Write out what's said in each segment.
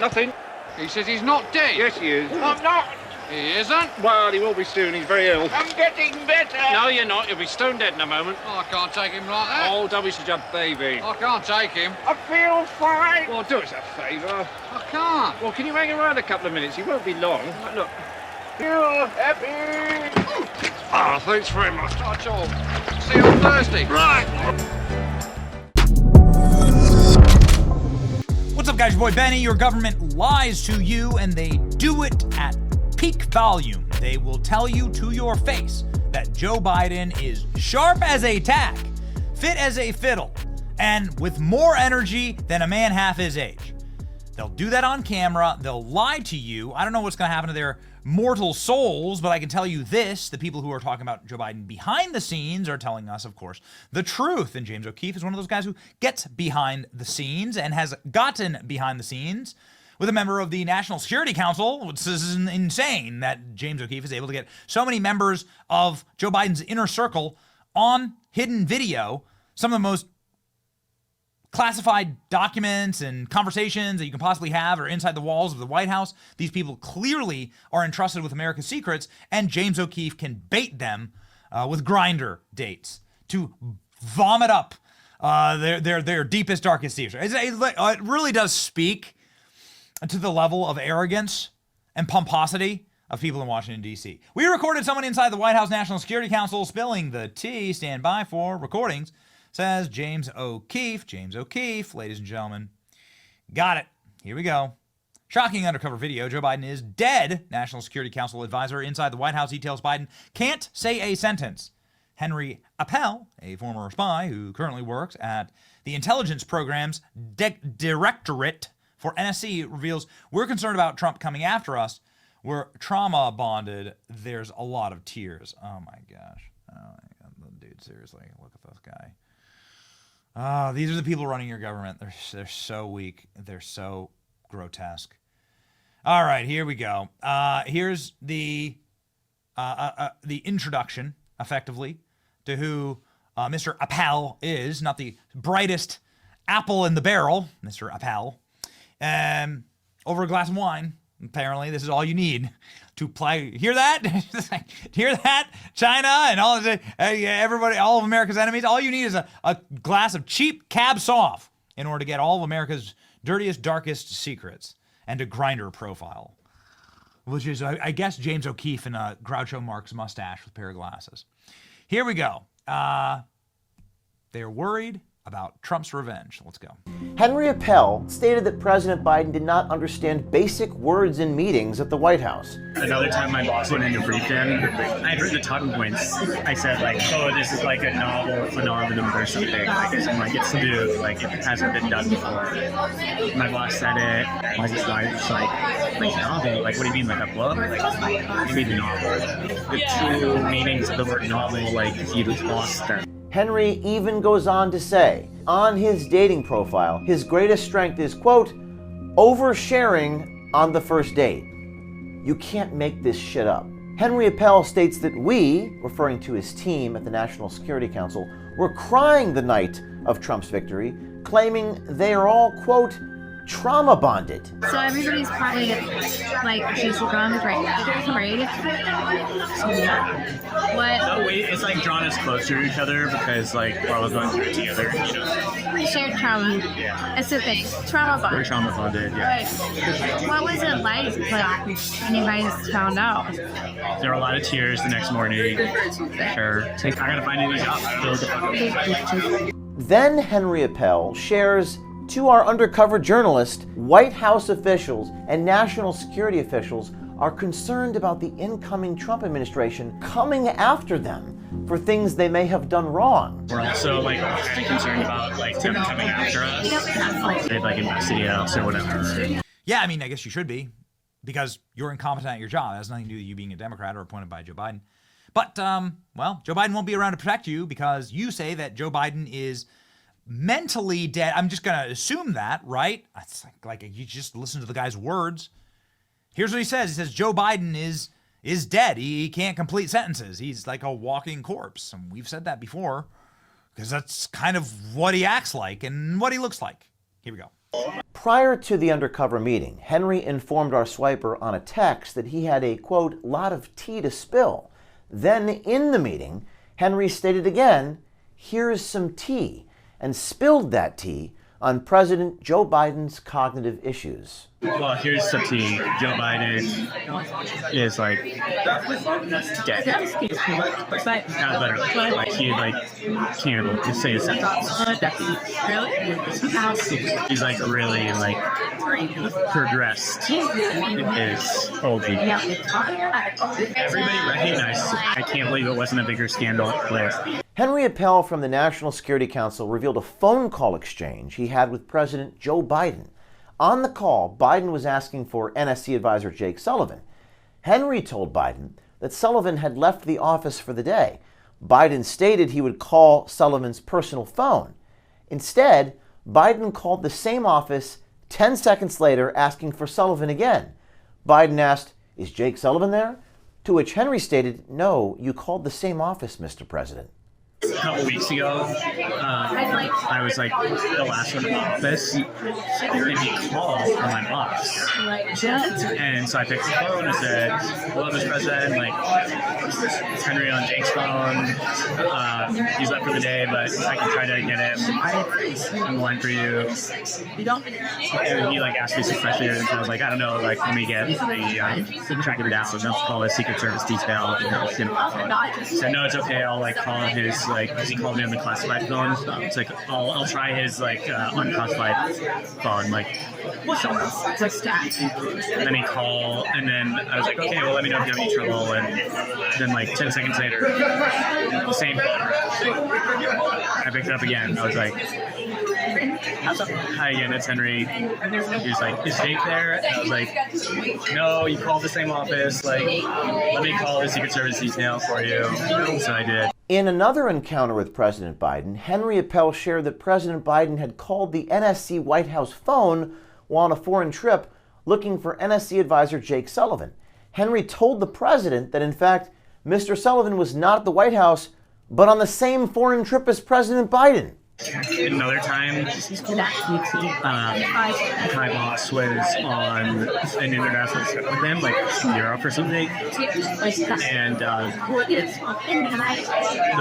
Nothing. He says he's not dead. Yes, he is. I'm not. He isn't? Well, he will be soon. He's very ill. I'm getting better. No, you're not. You'll be stone dead in a moment. Oh, I can't take him like that. Oh, don't be such a baby. I can't take him. I feel fine. Well, do us a favour. I can't. Well, can you hang around a couple of minutes? He won't be long. Look. Feel happy. Ah, thanks very much. That's all. See you on Thursday. Right. What's up, guys? Your boy Benny. Your government lies to you, and they do it at peak volume. They will tell you to your face that Joe Biden is sharp as a tack, fit as a fiddle, and with more energy than a man half his age. They'll do that on camera. They'll lie to you. I don't know what's going to happen to their mortal souls, but I can tell you this. The people who are talking about Joe Biden behind the scenes are telling us, of course, the truth. And James O'Keefe is one of those guys who gets behind the scenes and has gotten behind the scenes with a member of the National Security Council. This is insane that James O'Keefe is able to get so many members of Joe Biden's inner circle on hidden video, some of the most classified documents and conversations that you can possibly have are inside the walls of the White House. These people clearly are entrusted with America's secrets, and James O'Keefe can bait them with Grindr dates to vomit up their deepest, darkest secrets. It really does speak to the level of arrogance and pomposity of people in Washington, D.C. We recorded someone inside the White House National Security Council spilling the tea. Stand by for recordings. Says James O'Keefe. James O'Keefe, ladies and gentlemen. Got it. Here we go. Shocking undercover video. Joe Biden is dead. National Security Council advisor inside the White House details Biden can't say a sentence. Henry Appel, a former spy who currently works at the Intelligence Programs Directorate for NSC, reveals, we're concerned about Trump coming after us. We're trauma bonded. There's a lot of tears. Oh my gosh. Oh my God. Dude, seriously, look at this guy. These are the people running your government. They're so weak. They're so grotesque. All right, here we go. Here's the introduction, effectively, to who Mr. Appel is. Not the brightest apple in the barrel, Mr. Appel. Over a glass of wine, apparently, this is all you need to play. Hear that? Hear that? China and all of the, everybody, all of America's enemies. All you need is a glass of cheap Cab Sauv in order to get all of America's dirtiest, darkest secrets and a Grindr profile, which is, I guess, James O'Keefe in a Groucho Marx mustache with a pair of glasses. Here we go. They're worried about Trump's revenge. Let's go. Henry Appel stated that President Biden did not understand basic words in meetings at the White House. Another time my boss went in to brief him, I heard the talking points. I said, like, oh, this is like a novel phenomenon or something. Like, it's new, like, it hasn't been done before. My boss said it. My wife's like novel? Like, what do you mean, like a book? Like, you mean novel? The true meanings of the word novel, like, he lost them. Henry even goes on to say, on his dating profile, his greatest strength is, quote, oversharing on the first date. You can't make this shit up. Henry Appel states that we, referring to his team at the National Security Council, were crying the night of Trump's victory, claiming they are all, quote, trauma bonded. So everybody's probably like just gone right now, right? What? No, wait, it's like drawn us closer to each other because like we're all going through it together, you know. Shared trauma. Yeah. It's a thing. Trauma bond. We're trauma bonded, yeah. Right. What was it like when you guys found out? There were a lot of tears the next morning. Sure. I gotta find a new job. Then Henry Appel shares to our undercover journalist, White House officials and national security officials are concerned about the incoming Trump administration coming after them for things they may have done wrong. We're also like very concerned about like them coming after us. They've like invested us or whatever. Yeah, I mean, I guess you should be, because you're incompetent at your job. It has nothing to do with you being a Democrat or appointed by Joe Biden. But, well, Joe Biden won't be around to protect you because you say that Joe Biden is mentally dead. I'm just going to assume that, right? It's like you just listen to the guy's words. Here's what he says. He says Joe Biden is dead. He can't complete sentences. He's like a walking corpse. And we've said that before because that's kind of what he acts like and what he looks like. Here we go. Prior to the undercover meeting, Henry informed our swiper on a text that he had a, quote, lot of tea to spill. Then in the meeting, Henry stated again, here's some tea, and spilled that tea on President Joe Biden's cognitive issues. Well, here's some tea. Joe Biden is like dead. Not literally. Like he can't even say a sentence. He's like really like progressed in his old age. Everybody recognized. I can't believe it wasn't a bigger scandal last. Henry Appel from the National Security Council revealed a phone call exchange he had with President Joe Biden. On the call, Biden was asking for NSC advisor Jake Sullivan. Henry told Biden that Sullivan had left the office for the day. Biden stated he would call Sullivan's personal phone. Instead, Biden called the same office 10 seconds later asking for Sullivan again. Biden asked, "Is Jake Sullivan there?" To which Henry stated, "No, you called the same office, Mr. President." A couple weeks ago, I was like the last one in the office, and he called from my boss. And so I picked the phone and said, "Hello, Mr. President, like, it's Henry on Jake's phone. He's left for the day, but I can try to get it on the line for you." And he like asked me some questions, and I was like, "I don't know, like, let me get the track of it down, so don't call his Secret Service detail." He said, "No, it's okay, I'll like call his, like," he called me on the classified phone. It's like, I'll try his like unclassified phone, like. And then he called, and then I was like, "Okay, well, let me know if you have any trouble." And then like 10 seconds later, the same phone. I picked it up again. I was like, "Hi again, it's Henry." He was like, "Is Jake there?" And I was like, "No, you called the same office. Like, let me call the Secret Service detail for you." So I did. In another encounter with President Biden, Henry Appel shared that President Biden had called the NSC White House phone while on a foreign trip looking for NSC advisor Jake Sullivan. Henry told the president that, in fact, Mr. Sullivan was not at the White House, but on the same foreign trip as President Biden. Another time, my boss was on an international trip with him, like Europe or something, and the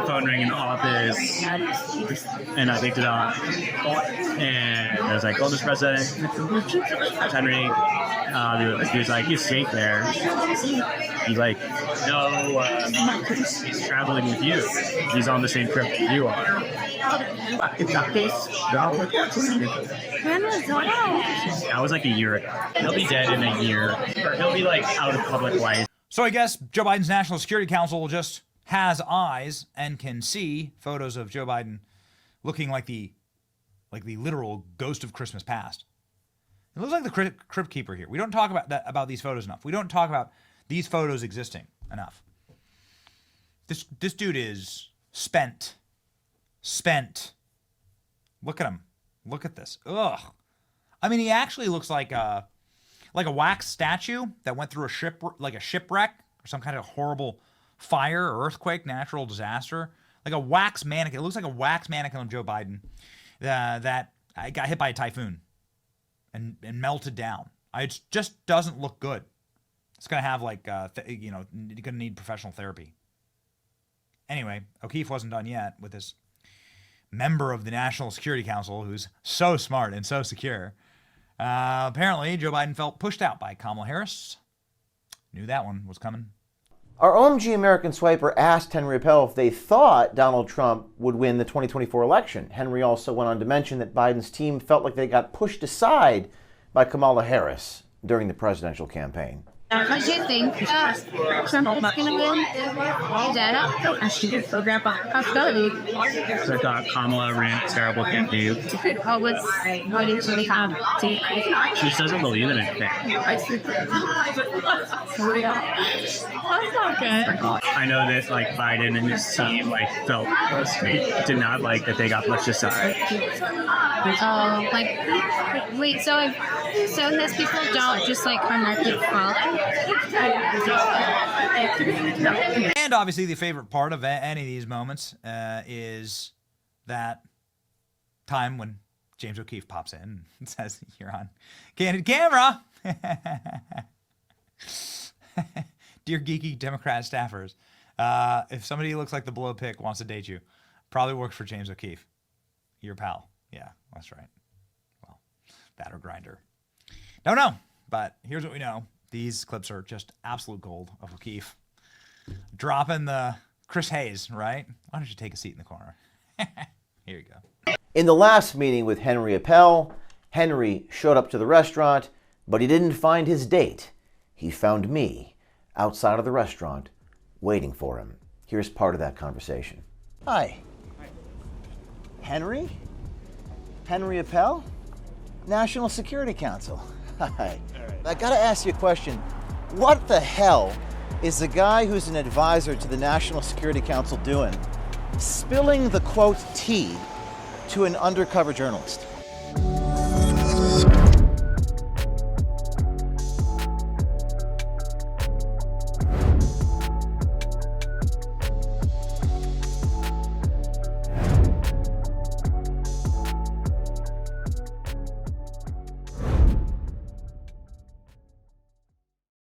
phone rang in the office, and I picked it up, and I was like, "Oh, Mr. President, it's Henry." He was like, "Is Jake there?" He's like, "No, he's traveling with you. He's on the same trip you are." That was like a year ago. He'll be dead in a year. Or he'll be like out of public life. So I guess Joe Biden's National Security Council just has eyes and can see photos of Joe Biden looking like the literal ghost of Christmas past. It looks like the Crypt Keeper here. We don't talk about these photos enough. We don't talk about these photos existing enough. This dude is spent. Look at him. Look at this. Ugh. I mean, he actually looks like a wax statue that went through a shipwreck or some kind of horrible fire or earthquake, natural disaster. Like a wax mannequin. It looks like a wax mannequin of Joe Biden that got hit by a typhoon and melted down. It just doesn't look good. It's gonna have you're gonna need professional therapy. Anyway, O'Keefe wasn't done yet with this member of the National Security Council who's so smart and so secure. Apparently, Joe Biden felt pushed out by Kamala Harris. Knew that one was coming. Our OMG American Swiper asked Henry Appel if they thought Donald Trump would win the 2024 election. Henry also went on to mention that Biden's team felt like they got pushed aside by Kamala Harris during the presidential campaign. I do think Trump is going to win. Dad, So I thought Kamala ran a terrible campaign. what did you have? She just doesn't believe in anything. That's not good. I know that like Biden and his team did not like that they got pushed aside. Wait, so his people don't just connect with follow? And obviously the favorite part of any of these moments is that time when James O'Keefe pops in and says, "You're on Candid Camera." Dear geeky Democrat staffers, if somebody who looks like the blow pick wants to date you, probably works for James O'Keefe. Your pal. Yeah, that's right. Well, that or Grinder. Don't know, but here's what we know. These clips are just absolute gold of O'Keefe. Dropping the Chris Hayes, right? Why don't you take a seat in the corner? Here you go. In the last meeting with Henry Appel, Henry showed up to the restaurant, but he didn't find his date. He found me outside of the restaurant waiting for him. Here's part of that conversation. Hi. Henry? Henry Appel? National Security Council. Hi. I gotta ask you a question. What the hell is the guy who's an advisor to the National Security Council doing spilling the quote tea to an undercover journalist?